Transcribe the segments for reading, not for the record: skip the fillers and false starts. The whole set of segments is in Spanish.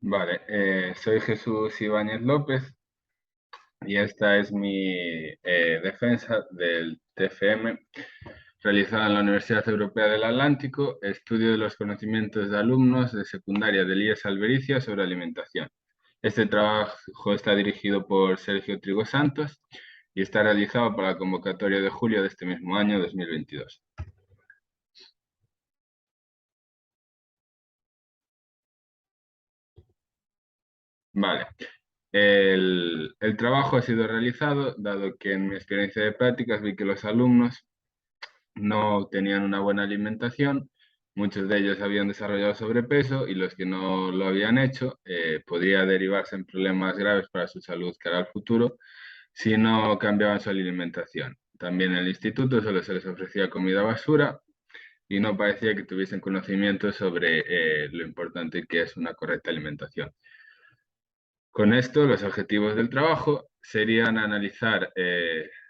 Vale, soy Jesús Ibáñez López y esta es mi defensa del TFM realizada en la Universidad Europea del Atlántico, estudio de los conocimientos de alumnos de secundaria del IES Albericia sobre alimentación. Este trabajo está dirigido por Sergio Trigo Santos y está realizado para la convocatoria de julio de este mismo año 2022. Vale. El trabajo ha sido realizado dado que en mi experiencia de prácticas vi que los alumnos no tenían una buena alimentación, muchos de ellos habían desarrollado sobrepeso y los que no lo habían hecho podría derivarse en problemas graves para su salud cara al futuro si no cambiaban su alimentación. También en el instituto solo se les ofrecía comida basura y no parecía que tuviesen conocimiento sobre lo importante que es una correcta alimentación. Con esto, los objetivos del trabajo serían analizar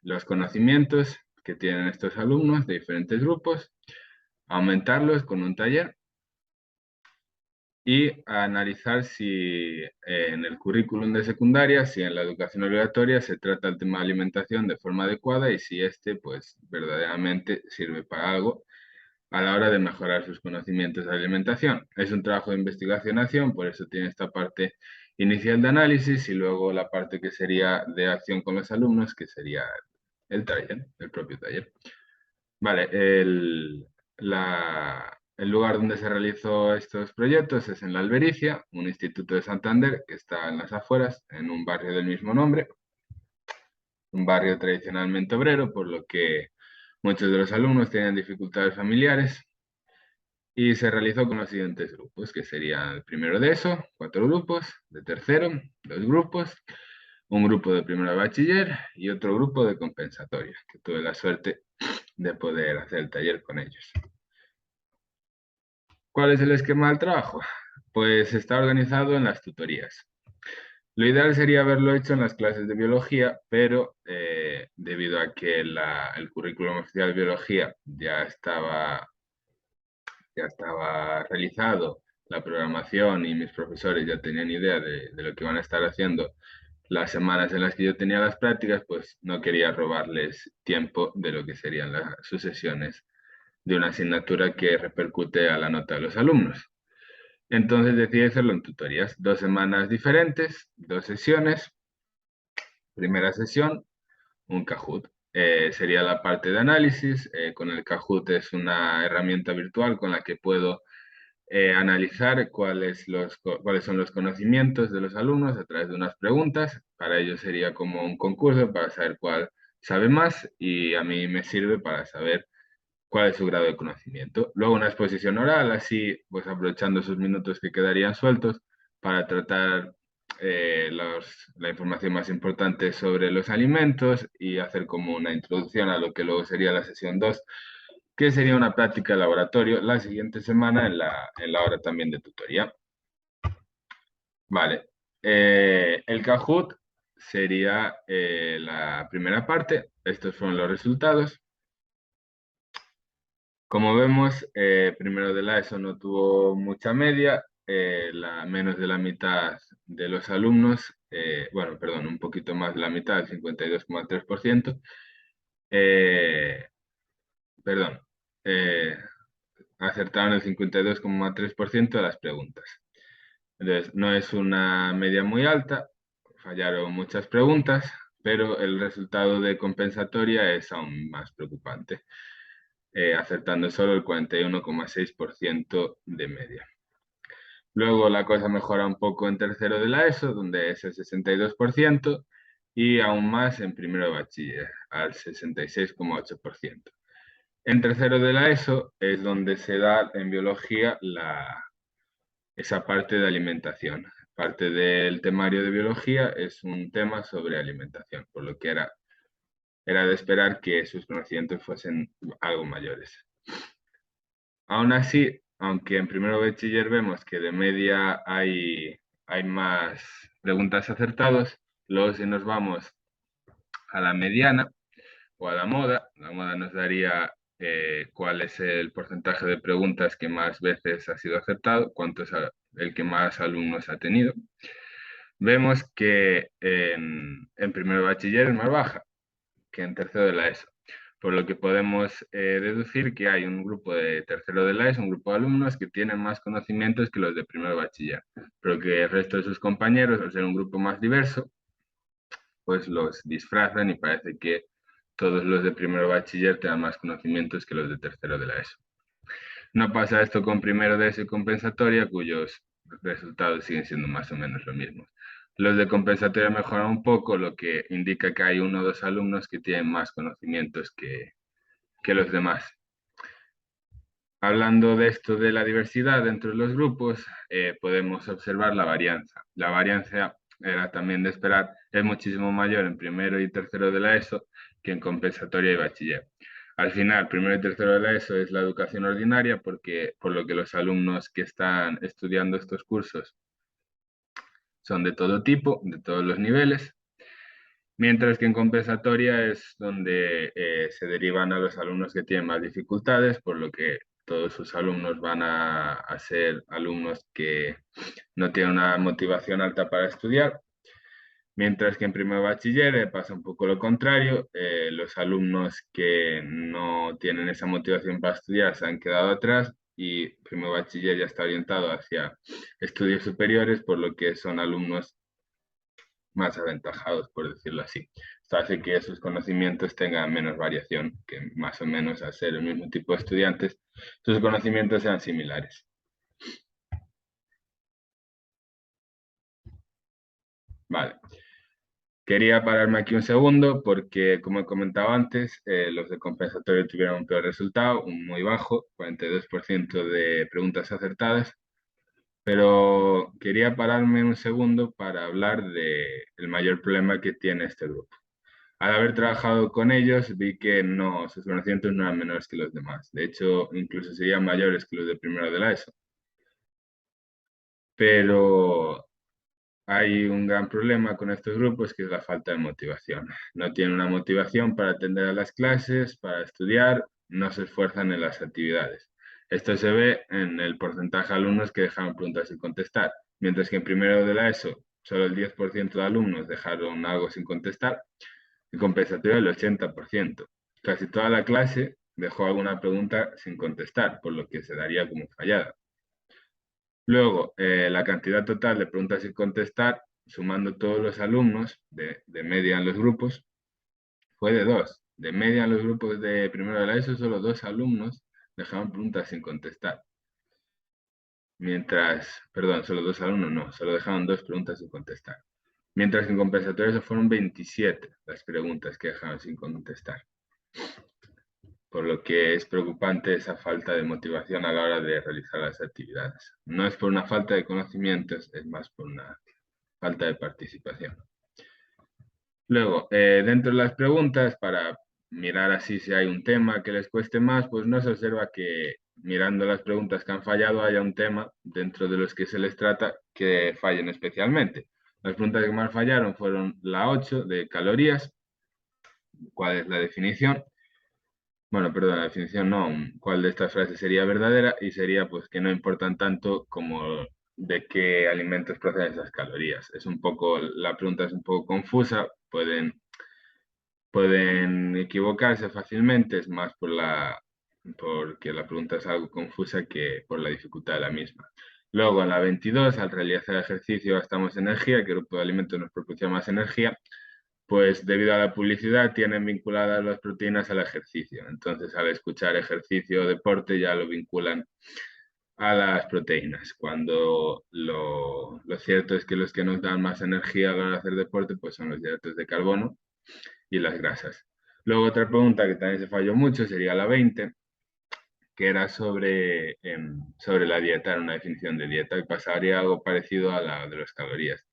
los conocimientos que tienen estos alumnos de diferentes grupos, aumentarlos con un taller y analizar si en el currículum de secundaria, si en la educación obligatoria se trata el tema de alimentación de forma adecuada y si este pues verdaderamente sirve para algo a la hora de mejorar sus conocimientos de alimentación. Es un trabajo de investigación-acción, por eso tiene esta parte inicial de análisis y luego la parte que sería de acción con los alumnos, que sería el taller, el propio taller. Vale, el lugar donde se realizó estos proyectos es en la Albericia, un instituto de Santander que está en las afueras, en un barrio del mismo nombre, un barrio tradicionalmente obrero, por lo que muchos de los alumnos tienen dificultades familiares y se realizó con los siguientes grupos, que serían el primero de eso, 4 grupos, de tercero, 2 grupos, un grupo de primero de bachiller y otro grupo de compensatoria, que tuve la suerte de poder hacer el taller con ellos. ¿Cuál es el esquema del trabajo? Pues está organizado en las tutorías. Lo ideal sería haberlo hecho en las clases de biología, pero debido a que el currículum oficial de biología ya estaba realizado, la programación y mis profesores ya tenían idea de lo que van a estar haciendo las semanas en las que yo tenía las prácticas, pues no quería robarles tiempo de lo que serían sus sesiones de una asignatura que repercute a la nota de los alumnos. Entonces decidí hacerlo en tutorías, 2 semanas diferentes, 2 sesiones. Primera sesión, un Kahoot. Sería la parte de análisis. Con el Kahoot es una herramienta virtual con la que puedo analizar cuáles son los conocimientos de los alumnos a través de unas preguntas. Para ellos sería como un concurso para saber cuál sabe más y a mí me sirve para saber cuál es su grado de conocimiento. Luego una exposición oral, así pues aprovechando esos minutos que quedarían sueltos para tratar la información más importante sobre los alimentos y hacer como una introducción a lo que luego sería la sesión 2 que sería una práctica de laboratorio la siguiente semana en la hora también de tutoría. Vale, el Kahoot sería la primera parte. Estos fueron los resultados. Como vemos, primero de la ESO no tuvo mucha media, menos de la mitad de los alumnos, bueno, perdón, un poquito más de la mitad, el 52,3%, eh, perdón, eh, acertaron el 52,3% de las preguntas. Entonces, no es una media muy alta, fallaron muchas preguntas, pero el resultado de compensatoria es aún más preocupante, acertando solo el 41,6% de media. Luego la cosa mejora un poco en tercero de la ESO, donde es el 62%, y aún más en primero de bachiller, al 66,8%. En tercero de la ESO es donde se da en biología esa parte de alimentación. Parte del temario de biología es un tema sobre alimentación, por lo que era de esperar que sus conocimientos fuesen algo mayores. Aún así, aunque en primero de bachiller vemos que de media hay más preguntas acertadas, luego si nos vamos a la mediana o a la moda nos daría cuál es el porcentaje de preguntas que más veces ha sido acertado, cuánto es el que más alumnos ha tenido. Vemos que en primero de bachiller es más baja que en tercero de la ESO, por lo que podemos deducir que hay un grupo de tercero de la ESO, un grupo de alumnos que tienen más conocimientos que los de primero de bachiller, pero que el resto de sus compañeros, al ser un grupo más diverso, pues los disfrazan y parece que todos los de primero de bachiller tengan más conocimientos que los de tercero de la ESO. No pasa esto con primero de ESO y compensatoria, cuyos resultados siguen siendo más o menos los mismos. Los de compensatoria mejoran un poco, lo que indica que hay uno o dos alumnos que tienen más conocimientos que los demás. Hablando de esto de la diversidad dentro de los grupos, podemos observar la varianza. La varianza era también de esperar, es muchísimo mayor en primero y tercero de la ESO que en compensatoria y bachiller. Al final, primero y tercero de la ESO es la educación ordinaria, porque, por lo que los alumnos que están estudiando estos cursos son de todo tipo, de todos los niveles, mientras que en compensatoria es donde se derivan a los alumnos que tienen más dificultades, por lo que todos sus alumnos van a ser alumnos que no tienen una motivación alta para estudiar. Mientras que en primer bachiller pasa un poco lo contrario, los alumnos que no tienen esa motivación para estudiar se han quedado atrás y primer bachiller ya está orientado hacia estudios superiores, por lo que son alumnos más aventajados, por decirlo así. Esto hace que sus conocimientos tengan menos variación, que más o menos al ser el mismo tipo de estudiantes, sus conocimientos sean similares. Vale. Quería pararme aquí un segundo porque, como he comentado antes, los de compensatorio tuvieron un peor resultado, un muy bajo, 42% de preguntas acertadas, pero quería pararme un segundo para hablar del mayor problema que tiene este grupo. Al haber trabajado con ellos, vi que no, sus conocimientos no eran menores que los demás. De hecho, incluso serían mayores que los de primero de la ESO. Pero hay un gran problema con estos grupos, que es la falta de motivación. No tienen una motivación para atender a las clases, para estudiar, no se esfuerzan en las actividades. Esto se ve en el porcentaje de alumnos que dejaron preguntas sin contestar, mientras que en primero de la ESO solo el 10% de alumnos dejaron algo sin contestar, en compensatorio el 80%. Casi toda la clase dejó alguna pregunta sin contestar, por lo que se daría como fallada. Luego, la cantidad total de preguntas sin contestar, sumando todos los alumnos de media en los grupos, fue de 2. De media en los grupos de primero de la ESO, solo 2 alumnos dejaban preguntas sin contestar. Perdón, solo 2 alumnos no, solo dejaban 2 preguntas sin contestar. Mientras que en compensatorio eso fueron 27 las preguntas que dejaban sin contestar. Por lo que es preocupante esa falta de motivación a la hora de realizar las actividades. No es por una falta de conocimientos, es más por una falta de participación. Luego, dentro de las preguntas, para mirar así si hay un tema que les cueste más, pues no se observa que mirando las preguntas que han fallado haya un tema dentro de los que se les trata que fallen especialmente. Las preguntas que más fallaron fueron la 8 de calorías, cuál es la definición. Bueno, perdón, la definición no, cuál de estas frases sería verdadera, y sería pues que no importan tanto como de qué alimentos proceden esas calorías. Es un poco, la pregunta es un poco confusa, pueden equivocarse fácilmente, es más porque la pregunta es algo confusa que por la dificultad de la misma. Luego, en la 22, al realizar ejercicio gastamos energía, ¿qué grupo de alimentos nos proporciona más energía? Pues debido a la publicidad tienen vinculadas las proteínas al ejercicio. Entonces, al escuchar ejercicio o deporte ya lo vinculan a las proteínas, cuando lo cierto es que los que nos dan más energía a la hora de hacer deporte pues son los hidratos de carbono y las grasas. Luego otra pregunta que también se falló mucho sería la 20, que era sobre la dieta, era una definición de dieta, y pasaría algo parecido a la de las calorías.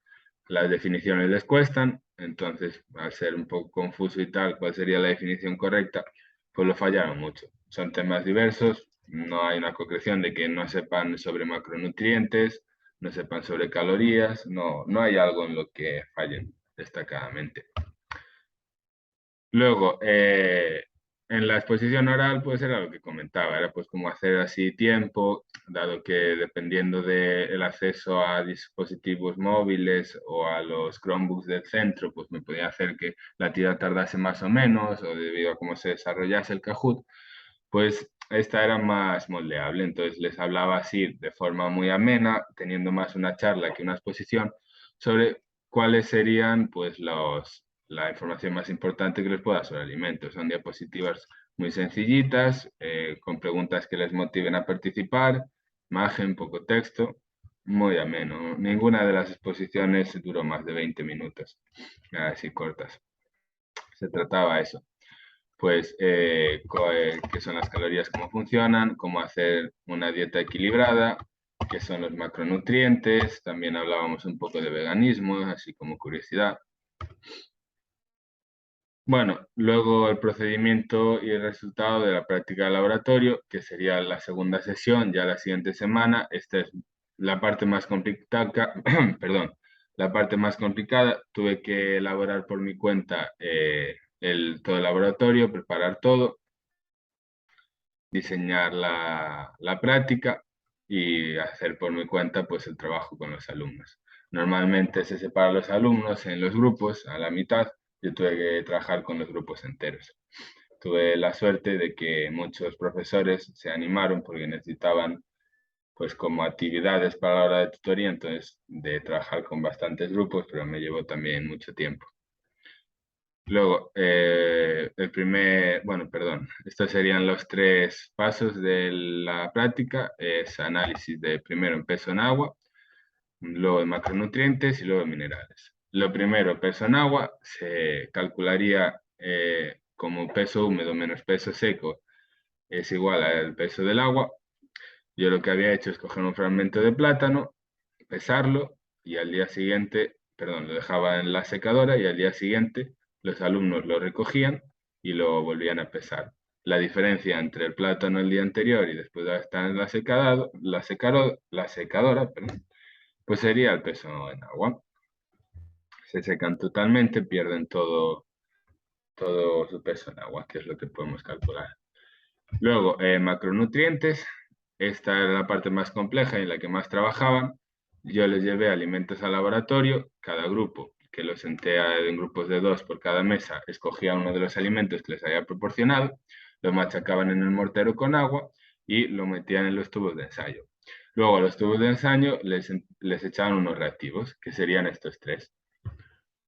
Las definiciones les cuestan, entonces al ser un poco confuso y tal, cuál sería la definición correcta, pues lo fallaron mucho. Son temas diversos, no hay una concreción de que no sepan sobre macronutrientes, no sepan sobre calorías, no hay algo en lo que fallen destacadamente. Luego, En la exposición oral, pues era lo que comentaba, era pues como hacer así tiempo, dado que dependiendo del acceso a dispositivos móviles o a los Chromebooks del centro, pues me podía hacer que la actividad tardase más o menos, o debido a cómo se desarrollase el Kahoot, pues esta era más moldeable. Entonces les hablaba así de forma muy amena, teniendo más una charla que una exposición, sobre cuáles serían pues la información más importante que les pueda sobre alimentos. Son diapositivas muy sencillitas, con preguntas que les motiven a participar, imagen, poco texto, muy ameno. Ninguna de las exposiciones duró más de 20 minutos, así cortas. Se trataba eso pues qué son las calorías, cómo funcionan, cómo hacer una dieta equilibrada, qué son los macronutrientes, también hablábamos un poco de veganismo, así como curiosidad. Bueno, luego el procedimiento y el resultado de la práctica de laboratorio, que sería la segunda sesión, ya la siguiente semana. Esta es la parte más complicada, perdón, la parte más complicada. Tuve que elaborar por mi cuenta todo el laboratorio, preparar todo, diseñar la práctica y hacer por mi cuenta pues el trabajo con los alumnos. Normalmente se separan los alumnos en los grupos a la mitad. Yo tuve que trabajar con los grupos enteros. Tuve la suerte de que muchos profesores se animaron porque necesitaban pues como actividades para la hora de tutoría, entonces de trabajar con bastantes grupos, pero me llevó también mucho tiempo. Luego, bueno, perdón, estos serían los tres pasos de la práctica. Es análisis de primero en peso en agua, luego de macronutrientes y luego de minerales. Lo primero, peso en agua, se calcularía como peso húmedo menos peso seco es igual al peso del agua. Yo lo que había hecho es coger un fragmento de plátano, pesarlo y al día siguiente, perdón, lo dejaba en la secadora y al día siguiente los alumnos lo recogían y lo volvían a pesar. La diferencia entre el plátano el día anterior y después de estar en la secadora, perdón, pues sería el peso en agua. Se secan totalmente, pierden todo su peso en agua, que es lo que podemos calcular. Luego, macronutrientes. Esta era la parte más compleja y en la que más trabajaban. Yo les llevé alimentos al laboratorio. Cada grupo, que los senté en grupos de 2 por cada mesa, escogía uno de los alimentos que les había proporcionado, lo machacaban en el mortero con agua y lo metían en los tubos de ensayo. Luego a los tubos de ensayo les echaban unos reactivos, que serían estos tres.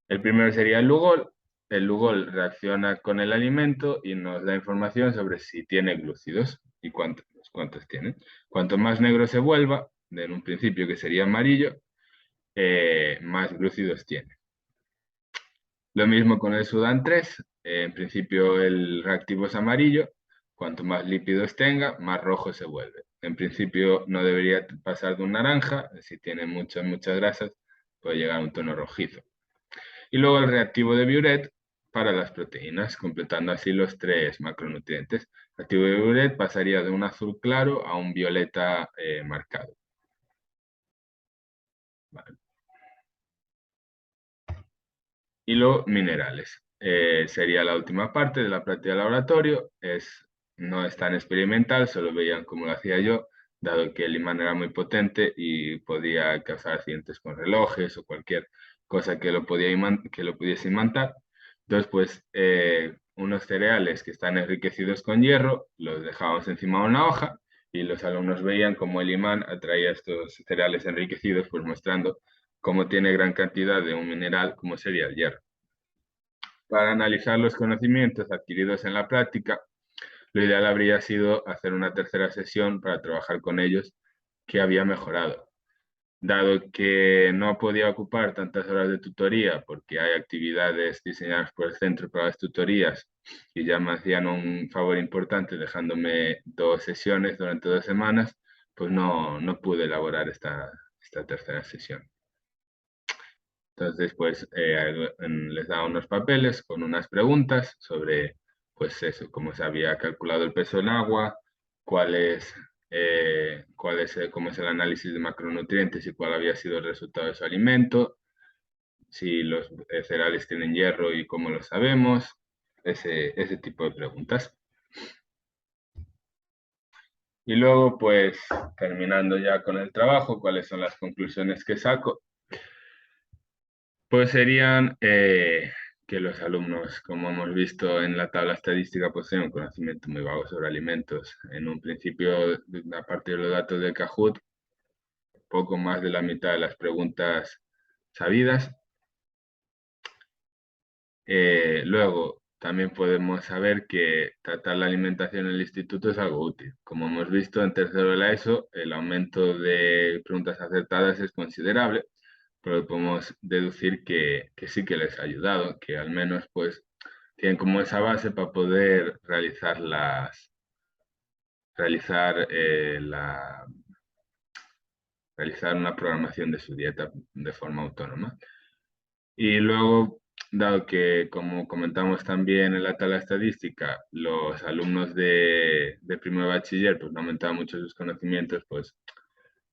El primero sería el Lugol. El Lugol reacciona con el alimento y nos da información sobre si tiene glúcidos y cuántos tiene. Cuanto más negro se vuelva, en un principio que sería amarillo, más glúcidos tiene. Lo mismo con el Sudan 3. En principio el reactivo es amarillo. Cuanto más lípidos tenga, más rojo se vuelve. En principio no debería pasar de un naranja. Si tiene muchas grasas, puede llegar a un tono rojizo. Y luego el reactivo de Biuret para las proteínas, completando así los tres macronutrientes. El reactivo de Biuret pasaría de un azul claro a un violeta marcado. Vale. Y luego minerales. Sería la última parte de la práctica de laboratorio. No es tan experimental, solo veían cómo lo hacía yo, dado que el imán era muy potente y podía causar accidentes con relojes o cualquier cosa que lo pudiese imantar. Entonces, pues, unos cereales que están enriquecidos con hierro, los dejábamos encima de una hoja y los alumnos veían cómo el imán atraía estos cereales enriquecidos, pues mostrando cómo tiene gran cantidad de un mineral como sería el hierro. Para analizar los conocimientos adquiridos en la práctica, lo ideal habría sido hacer una tercera sesión para trabajar con ellos que había mejorado. Dado que no podía ocupar tantas horas de tutoría porque hay actividades diseñadas por el centro para las tutorías y ya me hacían un favor importante dejándome 2 sesiones durante 2 semanas, pues no pude elaborar esta tercera sesión. Entonces, pues les daba unos papeles con unas preguntas sobre, pues eso, cómo se había calculado el peso en agua, cómo es el análisis de macronutrientes y cuál había sido el resultado de su alimento, si los cereales tienen hierro y cómo lo sabemos, ese tipo de preguntas. Y luego, pues, terminando ya con el trabajo, ¿cuáles son las conclusiones que saco? Pues serían que los alumnos, como hemos visto en la tabla estadística, pues tienen un conocimiento muy vago sobre alimentos. En un principio, a partir de los datos de Kahoot, poco más de la mitad de las preguntas sabidas. Luego, también podemos saber que tratar la alimentación en el instituto es algo útil. Como hemos visto en tercero de la ESO, el aumento de preguntas acertadas es considerable, pero podemos deducir que sí que les ha ayudado, que al menos pues tienen como esa base para poder realizar, realizar una programación de su dieta de forma autónoma. Y luego, dado que, como comentamos también en la tabla estadística, los alumnos de primer bachiller pues, no aumentaban mucho sus conocimientos, pues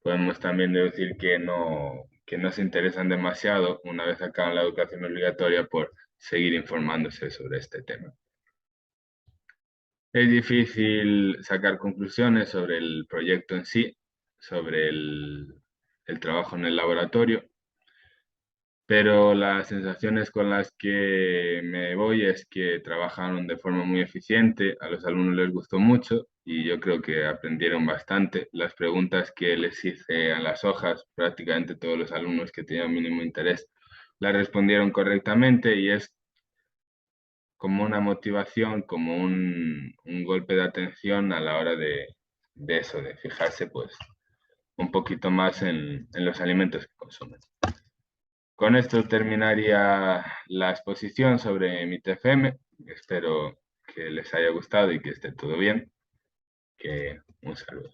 podemos también deducir que no se interesan demasiado, una vez acaban la educación obligatoria, por seguir informándose sobre este tema. Es difícil sacar conclusiones sobre el proyecto en sí, sobre el trabajo en el laboratorio, pero las sensaciones con las que me voy es que trabajaron de forma muy eficiente, a los alumnos les gustó mucho y yo creo que aprendieron bastante. Las preguntas que les hice a las hojas, prácticamente todos los alumnos que tenían mínimo interés las respondieron correctamente y es como una motivación, como un golpe de atención a la hora de eso, de fijarse pues un poquito más en los alimentos que consumen. Con esto terminaría la exposición sobre mi TFM. Espero que les haya gustado y que esté todo bien. Un saludo.